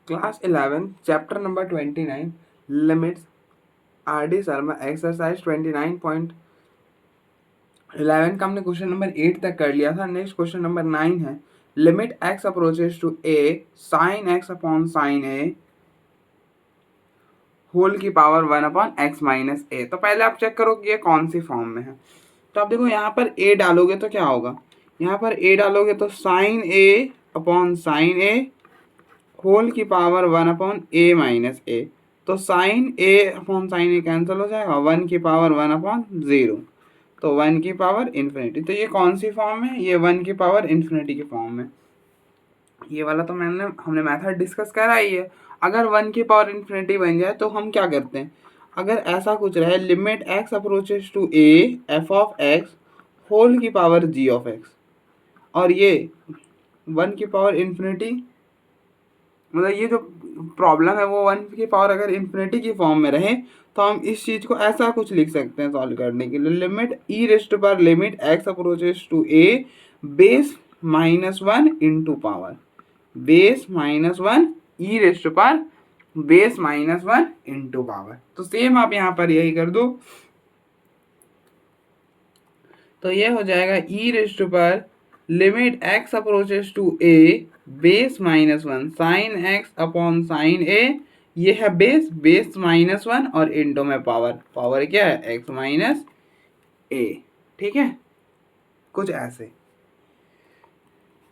Class 11 chapter number 29 limits R D Sharma exercise 29.11 का हमने question number 8 तक कर लिया था। नेक्स्ट क्वेश्चन नंबर 9 है limit x approaches to a sine x upon sine a whole की power 1 upon x minus a. तो पहले आप चेक करो कि ये कौन सी फॉर्म में है। तो आप देखो यहाँ पर ए डालोगे तो क्या होगा, यहाँ पर ए डालोगे तो sign A upon sine a whole की power 1 upon A minus a. तो साइन ए अपॉन साइन ए कैंसिल हो जाएगा, 1 की पावर 1 अपॉन 0, तो 1 की पावर इन्फिनिटी। तो ये कौन सी फॉर्म है, ये 1 की पावर इन्फिनिटी की फॉर्म में। ये वाला तो हमने मेथड डिस्कस करा ही है। अगर 1 की पावर इन्फिनिटी बन जाए तो हम क्या करते हैं, अगर ऐसा कुछ रहे limit x approaches to a f of x whole की पावर जी ऑफ एक्स, और ये 1 की पावर इन्फिनिटी, मतलब ये जो प्रॉब्लम है वो 1 की पावर अगर इन्फिनिटी की फॉर्म में रहे तो हम इस चीज़ को ऐसा कुछ लिख सकते हैं सॉल्व करने के लिए। लिमिट ई रेस्ट पर limit x approaches to a base -1 into power base -1 e raised पर बेस -1 इंटू पावर। तो सेम आप यहाँ पर यही कर दो, तो ये हो जाएगा ई रेस्ट पर limit x approaches to a base -1 sine x upon sine a, ये है बेस -1 और इंटू में पावर क्या है एक्स माइनस ए। ठीक है, कुछ ऐसे।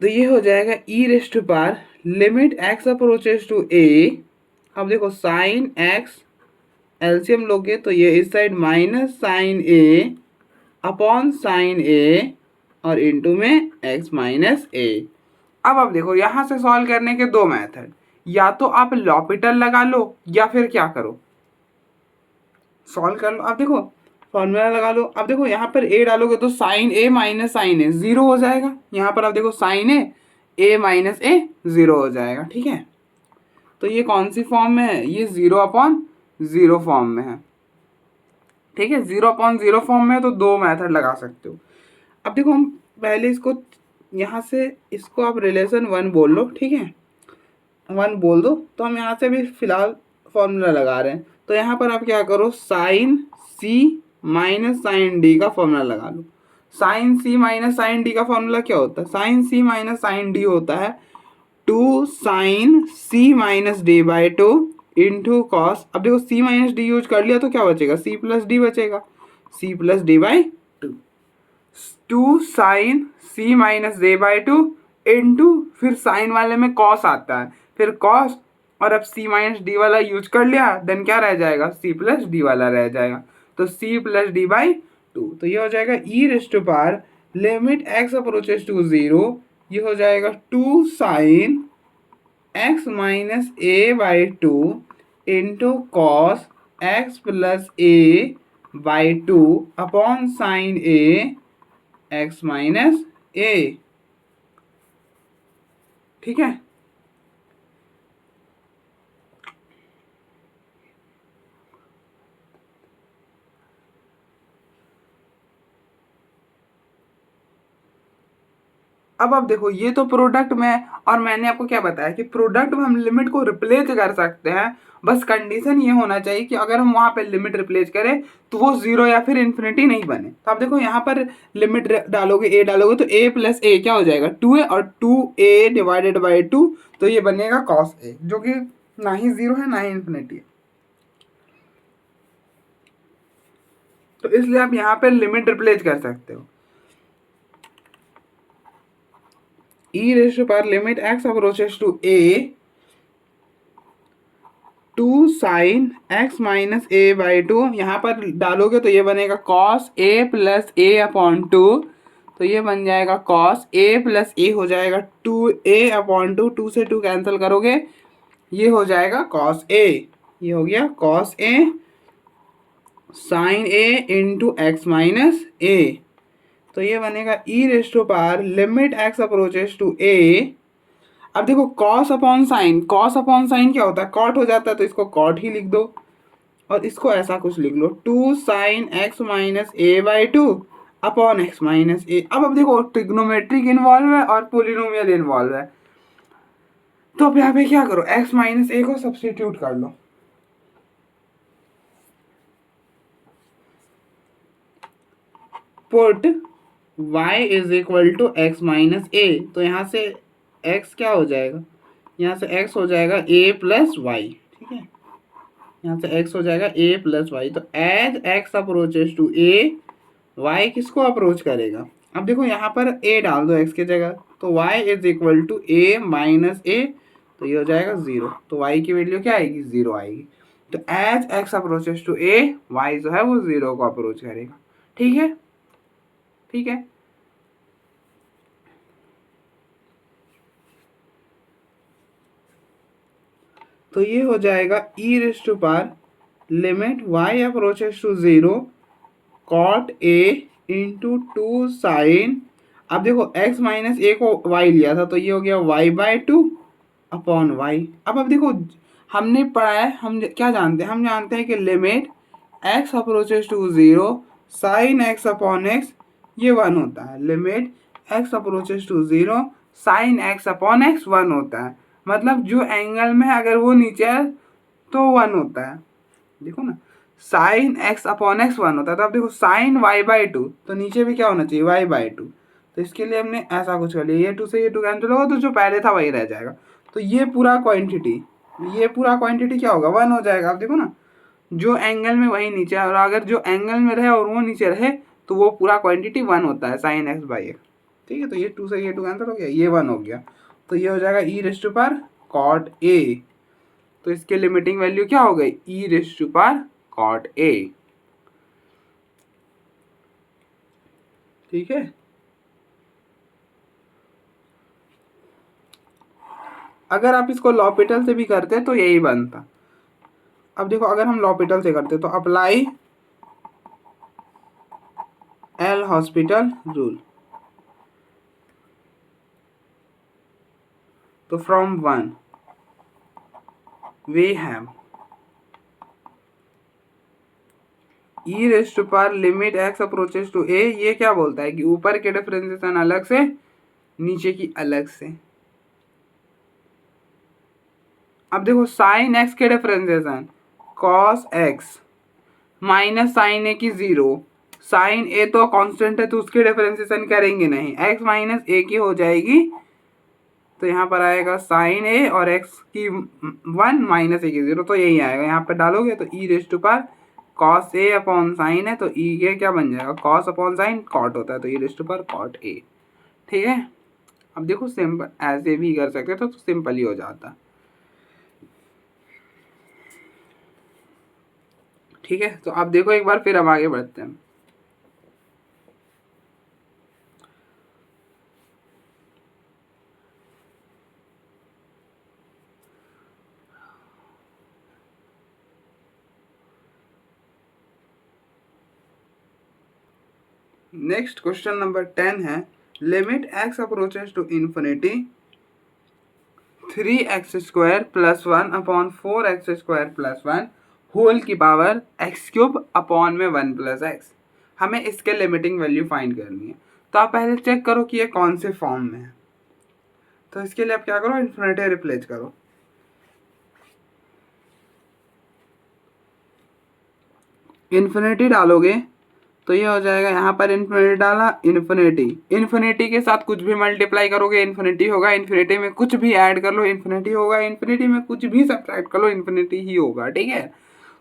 तो ये हो जाएगा ई रेस्ट पर limit x approaches to a. अब देखो साइन एक्स एलसीएम लोगे तो ये इस साइड माइनस साइन ए अपॉन साइन ए और इंटू में एक्स माइनस ए। अब आप देखो यहाँ से सॉल्व करने के दो मेथड, या तो आप लॉपिटल लगा लो या फिर क्या करो सॉल्व कर लो। अब देखो फॉर्मूला लगा लो। अब देखो यहाँ पर ए डालोगे तो साइन ए माइनस साइन ए 0 हो जाएगा। यहाँ पर आप देखो साइन ए माइनस ए 0 हो जाएगा। ठीक है, तो ये कौन सी फॉर्म में है, ये 0 अपॉन 0 फॉर्म में है। ठीक है, 0 अपॉन 0 फॉर्म में है तो दो मेथड लगा सकते हो। अब देखो हम पहले इसको यहाँ से इसको आप रिलेशन 1 बोल लो। ठीक है, 1 बोल दो, तो हम यहाँ से भी फिलहाल फॉर्मूला लगा रहे हैं। तो यहाँ पर आप क्या करो, sine C minus sine D का फॉर्मूला लगा लो। Sine C minus sine D का फॉर्मूला क्या होता है, sine C minus sine D होता है 2 sine C minus D by 2 into cos. अब देखो सी माइनस डी यूज कर लिया तो क्या बचेगा, सी प्लस डी बचेगा, C plus D by 2 sine C minus D by 2 into फिर साइन वाले में कॉस आता है, फिर कॉस, और अब सी माइनस डी वाला यूज कर लिया, देन क्या रह जाएगा, सी प्लस डी वाला रह जाएगा, तो सी प्लस डी बाई 2। तो ये हो जाएगा e raised to power limit x approaches to 0, ये हो जाएगा 2 sine x minus a by 2 into cos x plus a by 2 upon sine a x minus a. ठीक है, अब आप देखो ये तो प्रोडक्ट में, और मैंने आपको क्या बताया कि प्रोडक्ट में हम लिमिट को रिप्लेस कर सकते हैं, बस कंडीशन ये होना चाहिए कि अगर हम वहाँ पे लिमिट रिप्लेस करें तो वो 0 या फिर इन्फिनिटी नहीं बने। तो आप देखो यहाँ पर लिमिट डालोगे ए डालोगे तो ए प्लस ए क्या हो जाएगा 2a, और 2a डिवाइडेड बाई 2, तो ये बनेगा कॉस ए, जो कि ना ही 0 है ना ही इन्फिनिटी है। तो इसलिए आप यहाँ पे लिमिट रिप्लेस कर सकते हो। ई रेशियो पर limit x approaches to a 2 sine x minus a by 2, यहाँ पर डालोगे तो ये बनेगा cos a plus a upon 2, तो ये बन जाएगा कॉस ए प्लस ए हो जाएगा 2a अपॉन 2, 2 से 2 कैंसिल करोगे, ये हो जाएगा कॉस ए, ये हो गया cos a sine a into x minus a. तो ये बनेगा e raised to power limit x approaches to a. अब देखो cos upon sine, cos upon sine क्या होता है, कॉट हो जाता है, तो इसको कॉट ही लिख दो, और इसको ऐसा कुछ लिख लो 2 sine x minus a by 2 upon x minus a. अब देखो ट्रिग्नोमेट्रिक इन्वॉल्व है और पोलिनोमियल इन्वॉल्व है, तो अब यहाँ पे क्या करो, x माइनस ए को सब्स्टिट्यूट कर लो। Put y is equal to x minus a, तो यहाँ से x क्या हो जाएगा, यहाँ से x हो जाएगा a प्लस वाई, ठीक है, यहाँ से x हो जाएगा a प्लस वाई। तो as x approaches to a, y किसको अप्रोच करेगा, अब देखो यहाँ पर a डाल दो x की जगह, तो y is equal to a minus a, तो ये हो जाएगा 0, तो y की वैल्यू क्या आएगी, 0 आएगी। तो as x approaches to a, y जो है वो 0 को अप्रोच करेगा, ठीक है, ठीक है। तो ये हो जाएगा e raise to power limit y approaches to 0 cot a into 2 sine, अब देखो x माइनस ए को y लिया था, तो ये हो गया y बाय 2 अपॉन वाई। अब देखो हमने पढ़ा है, हम क्या जानते हैं, हम जानते हैं कि limit x approaches to 0 sine x upon x ये 1 होता है, limit x approaches to 0 sine x upon x 1 होता है, मतलब जो एंगल में अगर वो नीचे है तो 1 होता है, देखो ना, साइन x अपॉन x 1 होता है। तो अब देखो साइन y बाई 2, तो नीचे भी क्या होना चाहिए, y बाई 2, तो इसके लिए हमने ऐसा कुछ कर लिया, ये 2 से ये 2 कैंसिल होगा, तो जो पहले था वही रह जाएगा। तो ये पूरा क्वांटिटी क्या होगा, 1 हो जाएगा। अब देखो ना, जो एंगल में वही नीचे है, और अगर जो एंगल में रहे और वो नीचे रहे तो वो पूरा क्वांटिटी 1 होता है, साइन x बाई एक्स, ठीक है। तो ये 2 से ये 2 कैंसिल हो गया, ये 1 हो गया, तो ये हो जाएगा e raise to power cot a, तो इसके लिमिटिंग वैल्यू क्या हो गई, e raise to power cot a, ठीक है। अगर आप इसको लॉपिटल से भी करते तो यही बनता। अब देखो अगर हम लॉपिटल से करते तो अप्लाई एल हॉस्पिटल रूल, तो from 1 we have e raise to power limit x approaches to a, ये क्या बोलता है कि ऊपर के डिफरेंशिएशन अलग से, नीचे की अलग से। अब देखो साइन x के differentiation cos x minus sine a की 0, साइन ए तो कांस्टेंट है तो उसके डिफरेंशिएशन करेंगे नहीं, x माइनस ए की हो जाएगी, तो यहाँ पर आएगा साइन ए और x की 1 माइनस ए की 0, तो यही आएगा, यहाँ पर डालोगे तो e raise to power cos a upon sine है, तो e ये क्या बन जाएगा, कॉस अपॉन साइन कॉट होता है, तो e raise to power cot a, ठीक है। अब देखो सिंपल ऐसे भी कर सकते तो सिंपल ही हो जाता, ठीक है। तो अब देखो एक बार फिर हम आगे बढ़ते हैं। नेक्स्ट क्वेश्चन नंबर 10 है, limit x approaches to infinity 3x square plus 1 upon 4x square plus 1 whole की पावर x क्यूब अपॉन में 1 प्लस एक्स। हमें इसके लिमिटिंग वैल्यू फाइंड करनी है, तो आप पहले चेक करो कि ये कौन से फॉर्म में है। तो इसके लिए आप क्या करो, इन्फिनिटी रिप्लेस करो, इन्फिनिटी डालोगे तो ये हो जाएगा, यहाँ पर इन्फिनिटी डाला, इन्फिनिटी के साथ कुछ भी मल्टीप्लाई करोगे इन्फिनिटी होगा, इन्फिनिटी में कुछ भी ऐड कर लो इन्फिनिटी होगा, इन्फिनिटी में कुछ भी सब्ट्रैक्ट कर लो इन्फिनिटी ही होगा, ठीक है।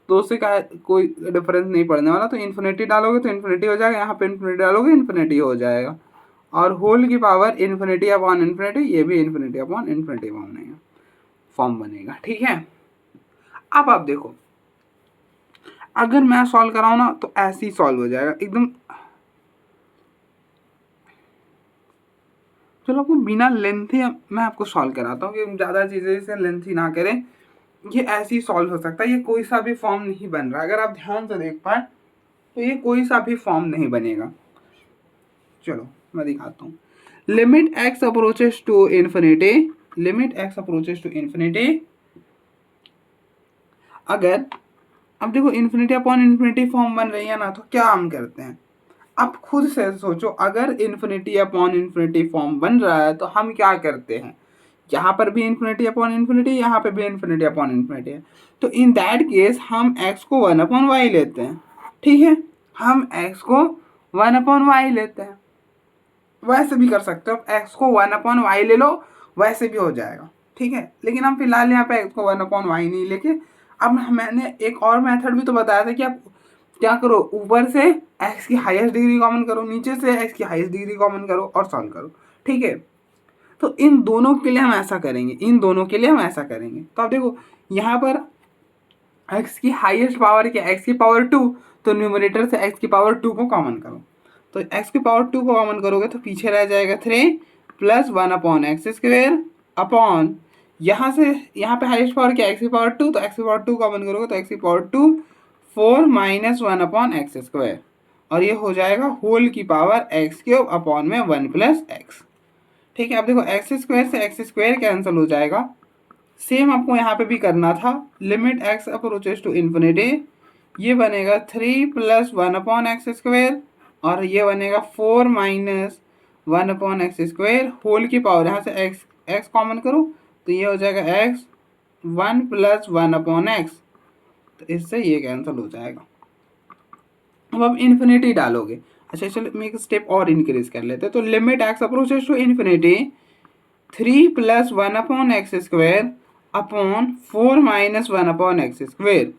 तो उससे का कोई डिफरेंस नहीं पड़ने वाला, तो इन्फिनिटी डालोगे तो इन्फिनिटी हो जाएगा, यहाँ पे इन्फिनिटी डालोगे इन्फिनिटी हो जाएगा, और होल की पावर इन्फिनिटी अपॉन इन्फिनिटी, ये भी इन्फिनिटी अपॉन इन्फिनिटी फॉर्म बनेगा, ठीक है। अब आप देखो अगर मैं सॉल्व कराऊँ ना तो ऐसे ही सॉल्व हो जाएगा एकदम। चलो आपको बिना लेंथी मैं आपको सॉल्व कराता हूँ कि ज़्यादा चीज़ें इसे लेंथी ना करें, ये ऐसे ही सॉल्व हो सकता है, ये कोई सा भी फॉर्म नहीं बन रहा, अगर आप ध्यान से देख पाए तो ये कोई सा भी फॉर्म नहीं बनेगा। चलो मैं दिखाता हूँ, limit x approaches to infinity, limit x approaches to infinity, अगर अब देखो इन्फिनिटी अपॉन इन्फिनिटी फॉर्म बन रही है ना, तो क्या हम करते हैं, आप खुद से सोचो, अगर इन्फिनिटी अपॉन इन्फिनिटी फॉर्म बन रहा है तो हम क्या करते हैं यहाँ पर भी इन्फिनिटी अपॉन इन्फिनिटी, यहाँ पे भी इन्फिनिटी अपॉन इन्फिनिटी है। तो इन दैट केस हम x को 1 अपॉन वाई लेते हैं। ठीक है, हम x को 1 अपॉन वाई लेते हैं। वैसे भी कर सकते हो, x को 1 अपॉन वाई ले लो, वैसे भी हो जाएगा। ठीक है, लेकिन हम फिलहाल यहाँ पे x को 1 अपॉन वाई नहीं लेके, अब मैंने एक और मेथड भी तो बताया था कि आप क्या करो, ऊपर से x की हाईएस्ट डिग्री कॉमन करो, नीचे से x की हाईएस्ट डिग्री कॉमन करो और सॉल्व करो। ठीक है, तो इन दोनों के लिए हम ऐसा करेंगे, इन दोनों के लिए हम ऐसा करेंगे। तो आप देखो यहाँ पर x की हाईएस्ट पावर क्या, x की पावर 2, तो न्यूमरेटर से x की पावर 2 को कॉमन करो। तो x की पावर 2 को कॉमन करोगे तो पीछे रह जाएगा 3 plus 1 upon x square upon, यहाँ से यहाँ पे हाईएस्ट पावर क्या, x की पावर 2, तो x की पावर 2 कॉमन करोगे तो x की power 2 4 minus 1 upon x square, और ये हो जाएगा होल की पावर एक्स क्यूब अपॉन में 1 प्लस एक्स। ठीक है, अब देखो एक्स स्क्वायर से एक्स स्क्वायर कैंसिल हो जाएगा। सेम आपको यहाँ पे भी करना था, limit x approaches to infinity, ये बनेगा 3 प्लस 1 अपॉन एक्स स्क्वायर, और ये बनेगा 4 minus 1 upon x square whole की पावर, यहाँ से एक्स एक्स कॉमन करो तो ये हो जाएगा एक्स 1 प्लस 1 अपॉन एक्स, तो इससे ये कैंसिल हो जाएगा। अब आप इन्फिनिटी डालोगे। अच्छा चलो मैं एक स्टेप और इंक्रीज कर लेते हैं, तो limit x approaches to infinity 3 plus 1 upon x square upon 4 minus 1 upon x square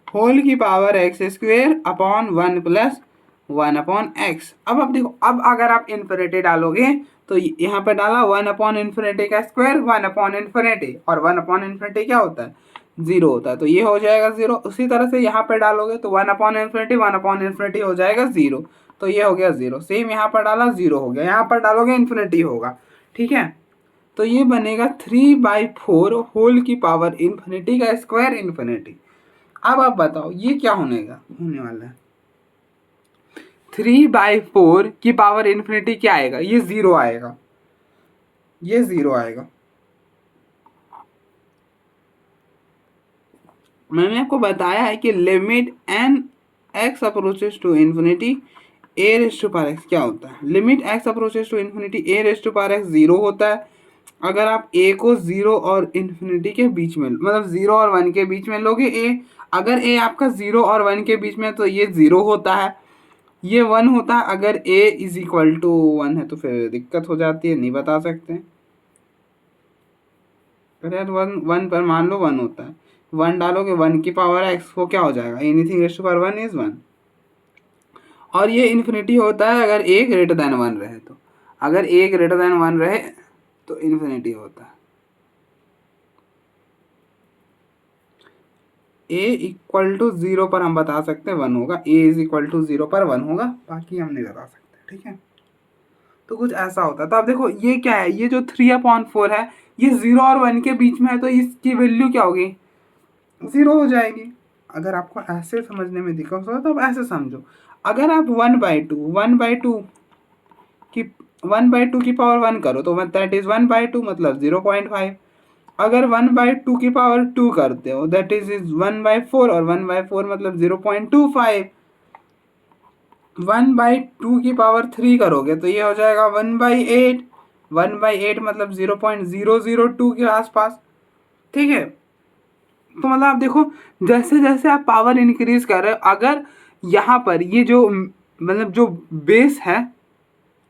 whole की power x square upon 1 plus 1 upon x. अब देखो, अब अगर आप इन्फिनिटी डालोगे तो यहाँ पे डाला 1 अपॉन इन्फिनिटी का स्क्वायर 1 अपॉन इन्फिनिटी, और 1 अपॉन इन्फिनिटी क्या होता है, 0 होता है, तो ये हो जाएगा 0। उसी तरह से यहाँ पे डालोगे तो 1 अपॉन इन्फिनिटी हो जाएगा 0, तो ये हो गया 0। सेम यहाँ पर डाला 0 हो गया, यहाँ पर डालोगे इन्फिनिटी होगा। ठीक है, तो ये बनेगा 3/4 होल की पावर इन्फिनिटी का स्क्वायर इन्फिनिटी। अब आप बताओ ये क्या होने वाला है, 3/4 की पावर इन्फिनिटी क्या आएगा, ये 0 आएगा, ये 0 आएगा। मैंने आपको बताया है कि limit n x approaches to infinity a raise to power x क्या होता है। Limit x approaches to infinity a raise to power x 0 होता है। अगर आप a को 0 और इन्फिनिटी के बीच में, मतलब 0 और 1 के बीच में लोगे a, अगर a आपका 0 और 1 के बीच में तो ये 0 होता है, ये 1 होता है। अगर a इज इक्वल टू 1 है तो फिर दिक्कत हो जाती है, नहीं बता सकते। अरे यार 1 पर मान लो 1 होता है, 1 डालोगे 1 की पावर x को क्या हो जाएगा, anything raise to power 1 is 1। और ये इन्फिनिटी होता है अगर a ग्रेटर देन 1 रहे, तो अगर a ग्रेटर देन 1 रहे तो इन्फिनिटी होता है। a इक्वल टू 0 पर हम बता सकते हैं 1 होगा, a इज इक्वल टू 0 पर 1 होगा, बाकी हम नहीं बता सकते। ठीक है, तो कुछ ऐसा होता है। तो अब देखो ये क्या है, ये जो 3/4 है ये 0 और 1 के बीच में है, तो इसकी वैल्यू क्या होगी, 0 हो जाएगी। अगर आपको ऐसे समझने में दिक्कत हो तो आप ऐसे समझो, अगर आप 1/2 की पावर 1 करो तो दैट इज 1/2 मतलब 0.5। अगर 1/2 की पावर 2 करते हो दैट इज 1/4, और 1/4 मतलब 0.25। 1/2 की पावर 3 करोगे तो ये हो जाएगा 1/8। 1/8 मतलब 0.002 के आसपास। ठीक है, तो मतलब आप देखो जैसे जैसे आप पावर इंक्रीज कर रहे हो, अगर यहाँ पर ये जो मतलब जो बेस है,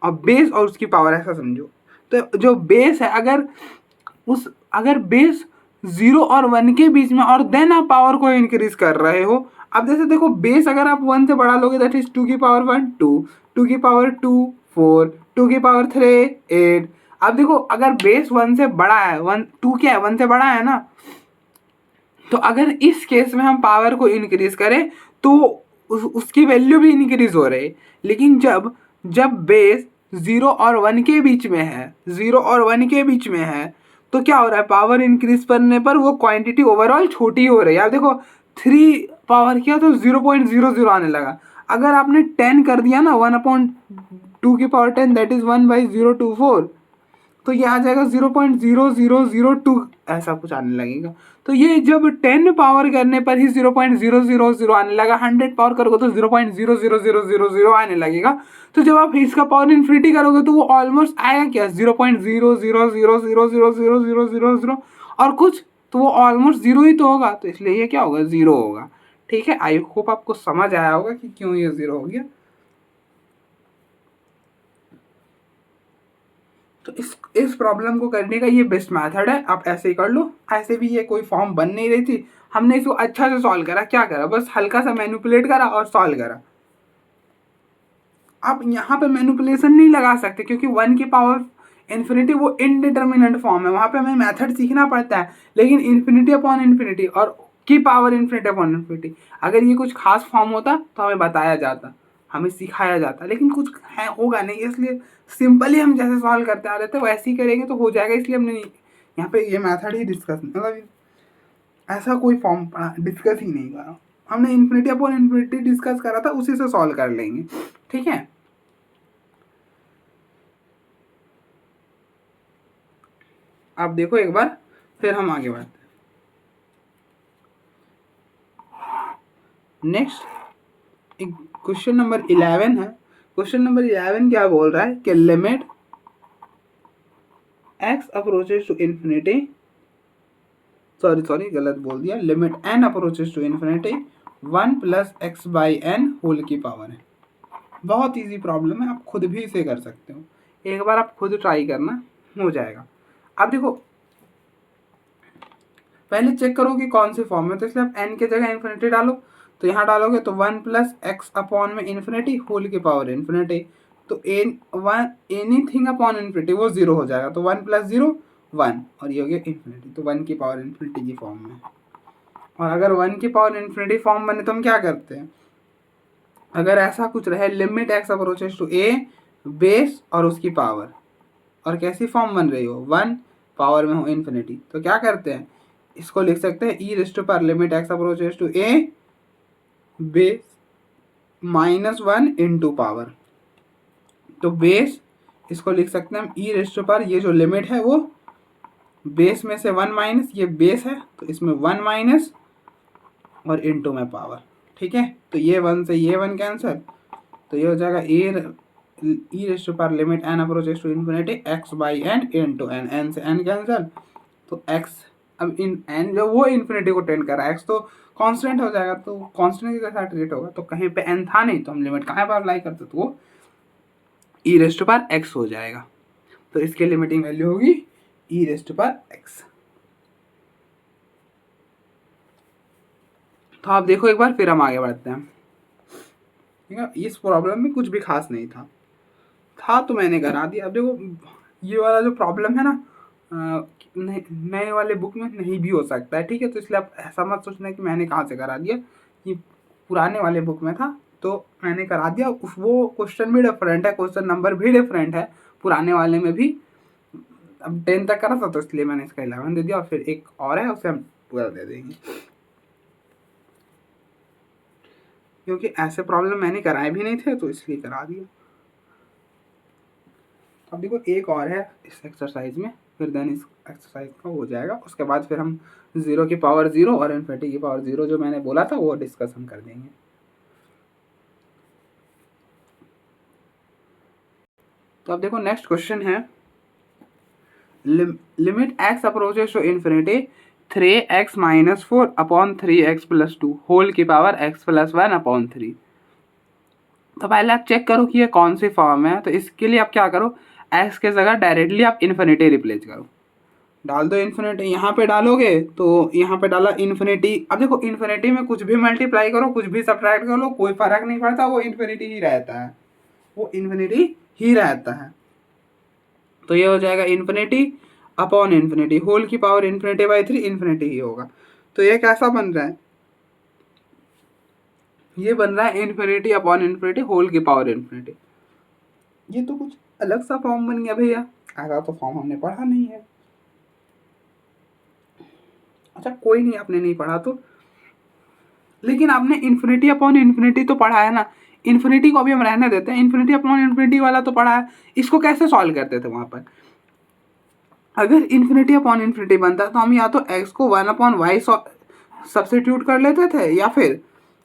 अब बेस और उसकी पावर ऐसा समझो, तो जो बेस है अगर बेस 0 और 1 के बीच में, और देन आप पावर को इंक्रीज कर रहे हो। अब जैसे देखो बेस अगर आप 1 से बढ़ा लोगे दैट इज 2 की पावर 1 2, 2 की पावर 2 4, 2 की पावर 3 8। अब देखो अगर बेस 1 से बड़ा है, 2 क्या है, 1 से बड़ा है ना, तो अगर इस केस में हम पावर को इंक्रीज करें तो उसकी वैल्यू भी इंक्रीज हो रही है। लेकिन जब बेस 0 और 1 के बीच में है, 0 और 1 के बीच में है, तो क्या हो रहा है, पावर इंक्रीज करने पर वो क्वांटिटी ओवरऑल छोटी हो रही है। आप देखो 3 पावर किया तो 0.00 आने लगा। अगर आपने 10 कर दिया ना, 1/2 की पावर 10 दैट इज 1/024, तो ये आ जाएगा 0.0002 ऐसा कुछ आने लगेगा। तो ये जब 10 पावर करने पर ही 0.000 आने लगा, 100 पावर करोगे तो 0.00000 आने लगेगा। तो जब आप इसका पावर इन्फिनिटी करोगे तो वो ऑलमोस्ट आएगा क्या, 0.000000000 और कुछ, तो वो ऑलमोस्ट जीरो ही तो होगा, तो इसलिए ये क्या होगा, जीरो होगा। ठीक है, आई होप आपको समझ आया होगा कि क्यों ये जीरो हो गया। तो इस प्रॉब्लम को करने का ये बेस्ट मेथड है, आप ऐसे ही कर लो। ऐसे भी ये कोई फॉर्म बन नहीं रही थी, हमने इसको अच्छा से सॉल्व करा, क्या करा, बस हल्का सा मैनिपुलेट करा और सॉल्व करा। आप यहाँ पे मैनिपुलेशन नहीं लगा सकते क्योंकि 1 की पावर इन्फिनिटी वो इनडिटर्मिनेंट फॉर्म है, वहाँ पे हमें मेथड सीखना पड़ता है। लेकिन इन्फिनिटी अपॉन इन्फिनिटी और की पावर इन्फिनिटी अपॉन इन्फिनिटी, अगर ये कुछ खास फॉर्म होता तो हमें बताया जाता, हमें सिखाया जाता, लेकिन कुछ है होगा नहीं, इसलिए सिंपली हम जैसे सॉल्व करते आ रहे थे वैसे ही करेंगे तो हो जाएगा। इसलिए हमने यहाँ पे ये मेथड ही डिस्कस, मतलब ऐसा कोई फॉर्म डिस्कस ही नहीं करा, हमने इन्फिनिटी अपॉन इन्फिनिटी डिस्कस करा था, उसी से सॉल्व कर लेंगे। ठीक है, आप देखो एक बार, फिर हम आगे बढ़ते हैं। नेक्स्ट क्वेश्चन नंबर 11 है। क्वेश्चन नंबर 11 क्या बोल रहा है कि limit x approaches to infinity, sorry गलत बोल दिया, limit n approaches to infinity 1 plus x by n whole की पावर है। बहुत इजी प्रॉब्लम है, आप खुद भी इसे कर सकते हो, एक बार आप खुद ट्राई करना, हो जाएगा। अब देखो पहले चेक करो कि कौन सी फॉर्म में, तो इसलिए आप n के जगह इन्फिनिटी डालो, तो यहाँ डालोगे तो 1 प्लस एक्स अपॉन में इन्फिनिटी होल की पावर इन्फिनिटी, तो एनीथिंग अपॉन इन्फिनिटी वो जीरो हो जाएगा, तो 1 प्लस 0 1 और ये हो गया इन्फिनिटी, तो 1 की पावर इन्फिनिटी की फॉर्म में। और अगर 1 की पावर इन्फिनिटी फॉर्म बने तो हम क्या करते हैं, अगर ऐसा कुछ रहे limit x approaches to a base और उसकी पावर, और कैसी फॉर्म बन रही हो 1 पावर में हो इन्फिनिटी, तो क्या करते हैं, इसको लिख सकते हैं ई रेस्ट पर limit x approaches to a base -1 into power, तो बेस इसको लिख सकते हैं हम ई रेस्ट पर, ये जो लिमिट है वो बेस में से 1 माइनस, ये बेस है तो इसमें 1 माइनस और इंटू में पावर। ठीक है, तो ये 1 से ये 1 कैंसिल, तो ये हो जाएगा ई रेस्ट पर limit n approaches to infinity x by n into n, n से एन कैंसिल, तो एक्स, अब इन एन जो वो इन्फिनिटी को टेंड कर रहा है, एक्स तो कांस्टेंट हो जाएगा, तो कांस्टेंट के साथ ट्रीट होगा, तो कहीं पे एन था नहीं तो हम लिमिट कहाँ पर अप्लाई करते, तो वो ई रेस्ट पर एक्स हो जाएगा, तो इसके लिमिटिंग वैल्यू होगी ई रेस्ट पर एक्स। तो आप देखो एक बार, फिर हम आगे बढ़ते हैं। ठीक है, इस प्रॉब्लम में कुछ भी खास नहीं था तो मैंने करा दिया। अब देखो ये वाला जो प्रॉब्लम है ना, नए वाले बुक में नहीं भी हो सकता है। ठीक है, तो इसलिए आप ऐसा मत सोचना कि मैंने कहाँ से करा दिया, ये पुराने वाले बुक में था तो मैंने करा दिया। वो क्वेश्चन भी डिफरेंट है, क्वेश्चन नंबर भी डिफरेंट है पुराने वाले में भी। अब 10 तक करा था तो इसलिए मैंने इसका 11 दे दिया, और फिर एक और है उसे हम 12 दे देंगे, क्योंकि ऐसे प्रॉब्लम मैंने कराए भी नहीं थे तो इसलिए करा दिया। अब देखो एक और है इस एक्सरसाइज में, फिर देन इस एक्सरसाइज का हो जाएगा, उसके बाद फिर हम 0 की पावर 0 और इन्फिनिटी की पावर 0 जो मैंने बोला था वो डिस्कस हम कर देंगे। तो अब देखो नेक्स्ट क्वेश्चन है, limit x approaches to infinity 3x minus 4 upon 3x plus 2 whole की पावर x प्लस 1 अपॉन 3। तो पहले आप चेक करो कि ये कौन सी फॉर्म है, तो इसके लिए आप क्या करो, x के जगह डायरेक्टली आप इन्फिनिटी रिप्लेस करो, डाल दो इन्फिनिटी, यहाँ पे डालोगे तो यहाँ पे डाला इन्फिनिटी। अब देखो इन्फिनिटी में कुछ भी मल्टीप्लाई करो, कुछ भी सब्ट्रैक्ट कर लो, कोई फर्क नहीं पड़ता, वो इन्फिनिटी ही रहता है, वो इन्फिनिटी ही रहता है। तो ये हो जाएगा इन्फिनिटी अपॉन इन्फिनिटी होल की पावर इन्फिनिटी बाई 3, इन्फिनिटी ही होगा। तो ये कैसा बन रहा है, ये बन रहा है इन्फिनिटी अपॉन इन्फिनिटी होल की पावर इन्फिनिटी। ये तो कुछ अलग सा फॉर्म बन गया भैया, ऐसा तो फॉर्म हमने पढ़ा नहीं है। अच्छा कोई नहीं, आपने नहीं पढ़ा तो, लेकिन आपने इन्फिनिटी अपॉन इन्फिनिटी तो पढ़ा है ना, इन्फिनिटी को अभी हम रहने देते हैं, इन्फिनिटी अपॉन इन्फिनिटी वाला तो पढ़ा है, इसको कैसे सॉल्व करते थे वहाँ पर। अगर इन्फिनिटी अपॉन इन्फिनिटी बनता है तो हम या तो x को 1/y सब्स्टिट्यूट कर लेते थे, या फिर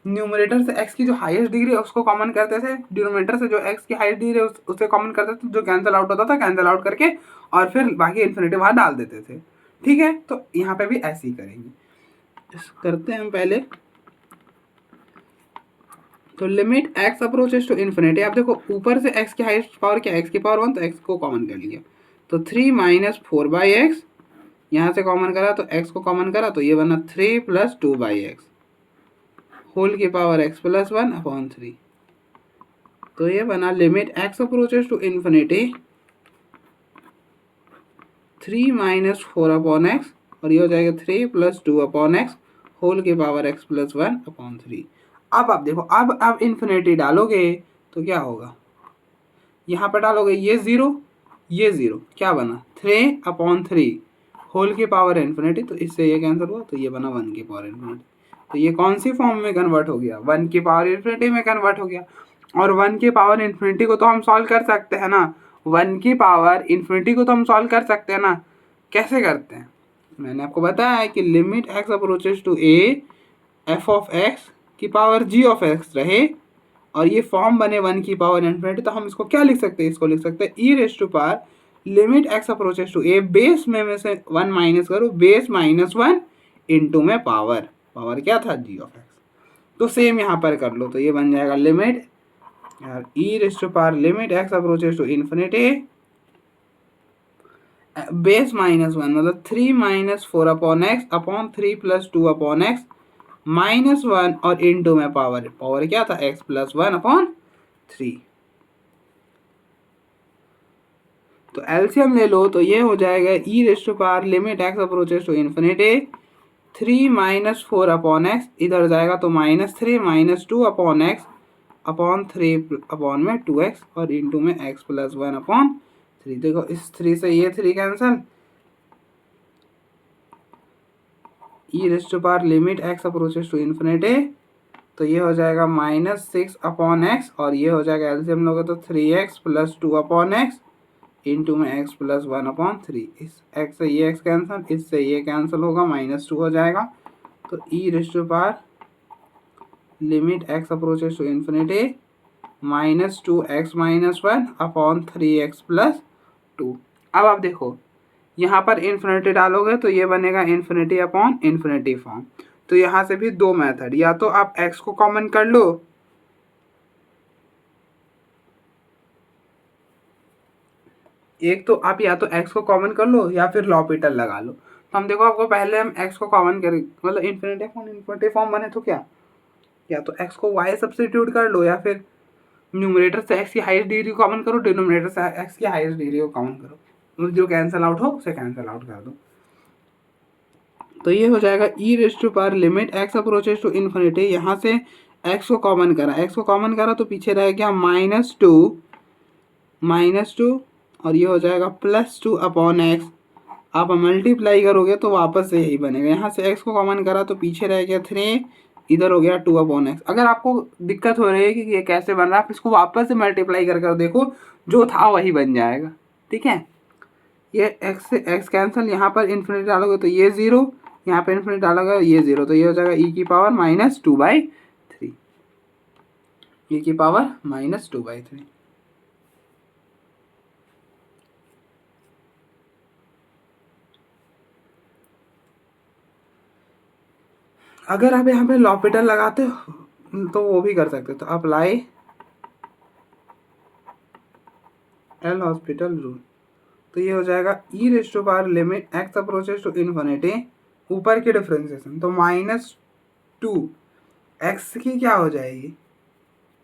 न्यूमरेटर से x की जो हाईएस्ट डिग्री है उसको कॉमन करते थे, डिनोमिनेटर से जो x की हाईएस्ट डिग्री है उसे कॉमन करते थे, जो कैंसिल आउट होता था कैंसिल आउट करके और फिर बाकी इन्फिनिटी वहाँ डाल देते थे। ठीक है, तो यहाँ पे भी ऐसे ही करेंगे। करते हैं हम पहले। तो limit x approaches to infinity, आप देखो ऊपर से x की हाईएस्ट पावर क्या है, x की पावर 1, तो x को कॉमन कर लिया, तो 3 माइनस 4/x, यहाँ से कॉमन करा तो x को कॉमन करा तो ये बना 3 प्लस 2/x होल की पावर x प्लस 1/3। तो ये बना limit x approaches to infinity 3 minus 4/x, और ये हो जाएगा 3 प्लस 2/x होल की पावर x प्लस 1/3। अब आप देखो, अब आप इन्फिनिटी डालोगे तो क्या होगा, यहाँ पर डालोगे ये 0 ये 0, क्या बना 3/3 होल की पावर इन्फिनिटी, तो इससे ये कैंसिल हुआ तो ये बना 1 की पावर इन्फिनिटी। तो ये कौन सी फॉर्म में कन्वर्ट हो गया, 1 की पावर इन्फिनिटी में कन्वर्ट हो गया। और 1 की पावर इन्फिनिटी को तो हम सॉल्व कर सकते हैं ना, 1 की पावर इन्फिनिटी को तो हम सॉल्व कर सकते हैं ना। कैसे करते हैं, मैंने आपको बताया है कि limit x approaches to a f of x की पावर g ऑफ x रहे और ये फॉर्म बने 1 की पावर इन्फिनिटी, तो हम इसको क्या लिख सकते हैं, इसको लिख सकते हैं e raise to power limit x approaches to a, base में से 1 माइनस करो, बेस -1 इंटू में पावर क्या था g ऑफ x। तो सेम यहाँ पर कर लो, तो ये बन जाएगा लिमिट यार e raise to power limit x approaches to infinity base -1 मतलब 3 minus 4/x upon 3 plus 2/x -1 और इंटू में पावर क्या था x प्लस 1/3। तो एलसीएम ले लो, तो ये हो जाएगा e raise to power limit x approaches to infinity 3 minus 4/x, इधर जाएगा तो -3 माइनस 2/x अपॉन 3 अपॉन में 2x और इंटू में x प्लस 1/3। देखो इस 3 से ये 3 cancel, e raise to power limit x approaches to infinity, तो ये हो जाएगा -6/x और ये हो जाएगा एलसीएम लोगे तो 3x प्लस 2/x इंटू में x प्लस 1/3। इस x से ये x कैंसल, इससे ये कैंसिल होगा, -2 हो जाएगा। तो e raise to power limit x approaches to infinity -2x minus 1/3x plus 2। अब आप देखो यहाँ पर इन्फिनिटी डालोगे तो ये बनेगा इन्फिनिटी अपॉन इन्फिनिटी फॉर्म। तो यहाँ से भी दो मेथड, या तो आप x को कॉमन कर लो, एक तो आप या तो x को कॉमन कर लो या फिर लॉपिटल लगा लो। तो हम देखो, आपको पहले हम x को कॉमन करें, मतलब इन्फिनिटी अपॉन इन्फिनिटी फॉर्म बने तो क्या, या तो x को y सब्स्टिट्यूट कर लो या फिर न्यूमरेटर से x की हाईएस्ट डिग्री को कॉमन करो, डिनोमिनेटर से x की हाईएस्ट डिग्री को कॉमन करो, जो कैंसिल आउट हो उसे कैंसिल आउट कर दो। तो ये हो जाएगा e raise to power limit x approaches to infinity, यहाँ से x को कॉमन करा तो पीछे रह गया -2 और ये हो जाएगा +2/x। आप मल्टीप्लाई करोगे तो वापस से यही बनेगा, यहाँ से x को कॉमन करा तो पीछे रह गया 3, इधर हो गया 2/x। अगर आपको दिक्कत हो रही है कि ये कैसे बन रहा है, आप इसको वापस से मल्टीप्लाई कर देखो, जो था वही बन जाएगा। ठीक है, ये x से x कैंसिल, यहाँ पर इन्फिनिटी डालोगे तो ये 0, यहाँ पर इन्फिनिटी डालोगे ये 0, तो ये हो जाएगा e की पावर -2/3, e की पावर -2/3। अगर आप यहाँ पे लॉपिटल लगाते हो तो वो भी कर सकते हो, तो अप्लाई एल हॉस्पिटल रूल। तो ये हो जाएगा e raise to power limit x approaches to infinity, ऊपर की डिफ्रेंसिएशन तो -2, x की क्या हो जाएगी,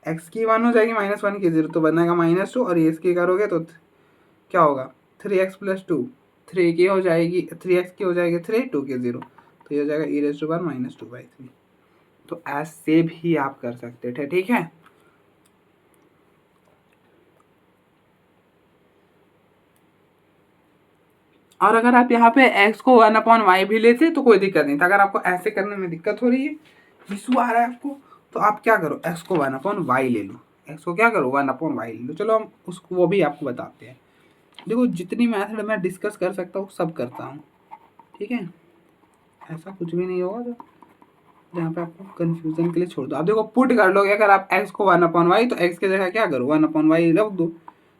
x की 1 हो जाएगी, -1 की 0, तो बनेगा -2 और ये इसकी करोगे तो क्या होगा 3x प्लस 2, 3 की हो जाएगी 3x की हो जाएगी 3, 2 की 0, तो ये हो जाएगा ई रेज टू पावर -2/3। तो ऐसे भी आप कर सकते थे। ठीक है, और अगर आप यहाँ पे x को 1/y भी लेते तो कोई दिक्कत नहीं था। अगर आपको ऐसे करने में दिक्कत हो रही है, इशू आ रहा है आपको, तो आप क्या करो, x को 1/y ले लो, x को क्या करो 1/y ले लो। चलो हम उसको वो भी आपको बताते हैं। देखो जितनी मैथड मैं डिस्कस कर सकता हूँ सब करता हूँ, ठीक है, ऐसा कुछ भी नहीं होगा जो जहाँ पे आपको कंफ्यूजन के लिए छोड़ दो। अब देखो पुट कर लोगे अगर आप x को 1/y, तो x की जगह क्या करो 1/y रख दो।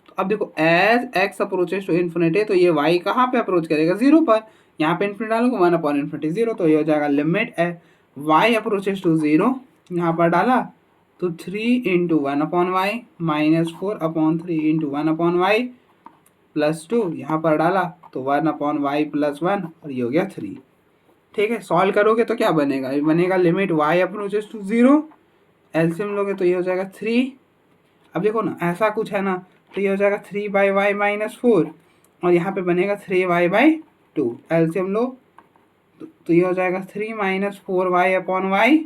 तो अब देखो as x approaches to infinity, तो ये y कहाँ पे अप्रोच करेगा 0 पर, यहाँ पे इन्फिनिटी डालोगे 1/∞ 0, तो ये हो जाएगा लिमिट y अप्रोचेस टू 0, यहाँ पर डाला तो 3 into 1/y minus 4/3 into 1/y plus 2, यहाँ पर डाला तो 1/y प्लस 1 और ये हो गया 3। ठीक है, सॉल्व करोगे तो क्या बनेगा, ये बनेगा limit y approaches to 0, LCM लोगे तो ये हो जाएगा 3। अब देखो ना ऐसा कुछ है ना, तो ये हो जाएगा 3/y माइनस 4 और यहाँ पे बनेगा 3y/2, एलसीएम लो तो ये हो जाएगा 3 माइनस 4y/y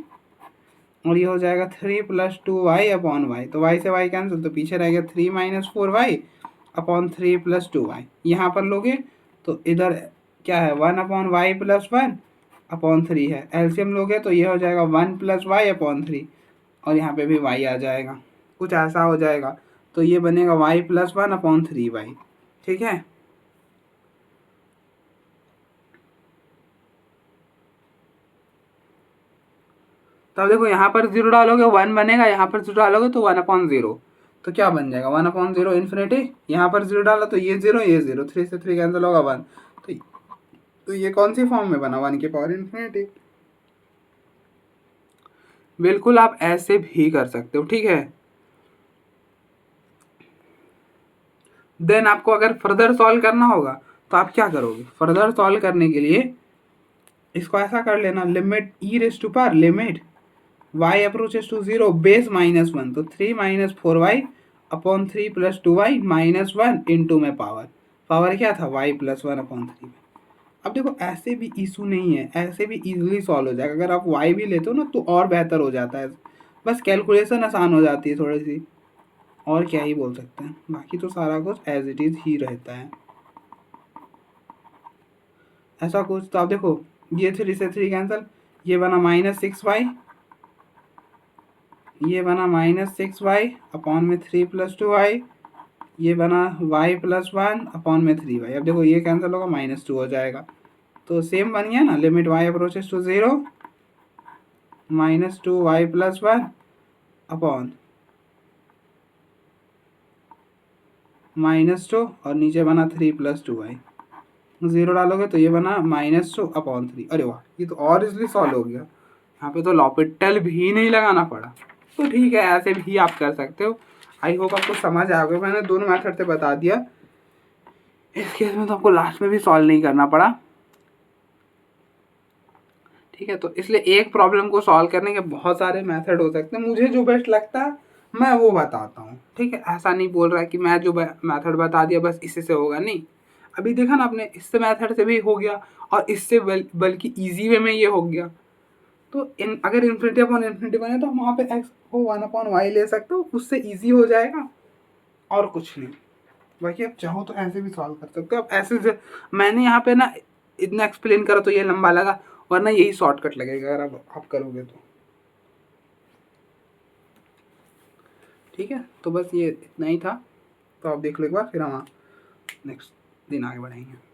और ये हो जाएगा 3 प्लस 2y/y, तो y से y कैंसिल, तो पीछे रह गया 3 माइनस 4y/3 प्लस 2y। यहाँ पर लोगे तो इधर क्या है 1/y प्लस 1/3 है, एलसीएम लोगे तो ये हो जाएगा 1 प्लस y/3 और यहाँ पे भी y आ जाएगा, कुछ ऐसा हो जाएगा, तो ये बनेगा y प्लस 1/3y। ठीक है, तो अब देखो यहाँ पर 0 डालोगे 1 बनेगा, यहाँ पर 0 डालोगे तो 1/0, तो क्या बन जाएगा 1/0 इन्फिनिटी, यहाँ पर 0 डाला तो ये 0 ये 0, 3 से 3 कैंसिल होगा 1, तो ये कौन सी फॉर्म में बना 1 की पावर इन्फिनिटी। बिल्कुल आप ऐसे भी कर सकते हो, ठीक है। देन आपको अगर फर्दर सॉल्व करना होगा तो आप क्या करोगे, फर्दर सॉल्व करने के लिए इसको ऐसा कर लेना, limit e raise to power limit y approaches to 0 base minus 1, तो 3 minus 4y/3 plus 2y minus 1 into में पावर क्या था y प्लस 1/3। अब देखो ऐसे भी इशू नहीं है, ऐसे भी इजीली सॉल्व हो जाएगा, अगर आप y भी लेते हो ना तो और बेहतर हो जाता है, बस कैलकुलेशन आसान हो जाती है थोड़ी सी, और क्या ही बोल सकते हैं, बाकी तो सारा कुछ एज इट इज ही रहता है। ऐसा कुछ तो आप देखो ये 3 से 3 कैंसिल, ये बना -6y, ये बना -6y/3 प्लस 2y, ये बना y प्लस 1/3y। अब देखो ये कैंसिल होगा -2 हो जाएगा, तो सेम बन गया ना, limit y approaches to 0 -2y plus 1 upon -2 और नीचे बना 3 प्लस 2y, 0 डालोगे तो ये बना -2/3। अरे वाह, ये तो और इजली सॉल्व हो गया, यहाँ पे तो लॉपिटल भी नहीं लगाना पड़ा। तो ठीक है, ऐसे भी आप कर सकते हो। आई होप आपको समझ आ गया, मैंने दोनों मेथड से बता दिया, इस केस में तो आपको लास्ट में भी सॉल्व नहीं करना पड़ा। ठीक है, तो इसलिए एक प्रॉब्लम को सॉल्व करने के बहुत सारे मेथड हो सकते हैं, मुझे जो बेस्ट लगता है मैं वो बताता हूँ। ठीक है, ऐसा नहीं बोल रहा है कि मैं जो मेथड बता दिया बस इसी से होगा, नहीं। अभी देखा ना आपने, इससे मेथड से भी हो गया और इससे बल्कि ईजी वे में ये हो गया। तो अगर इन्फिनिटी अपॉन इन्फिनिटी बने तो हम वहाँ पे एक्स को 1/y ले सकते हो, उससे ईजी हो जाएगा और कुछ नहीं। बाकी आप चाहो तो ऐसे भी सॉल्व कर सकते हो। अब ऐसे मैंने यहाँ पे ना इतना एक्सप्लेन करा तो ये लंबा लगा, वरना यही शॉर्टकट लगेगा अगर आप करोगे तो। ठीक है, तो बस ये इतना ही था, तो आप देख लो एक बार, फिर हम नेक्स्ट दिन आगे बढ़ेंगे।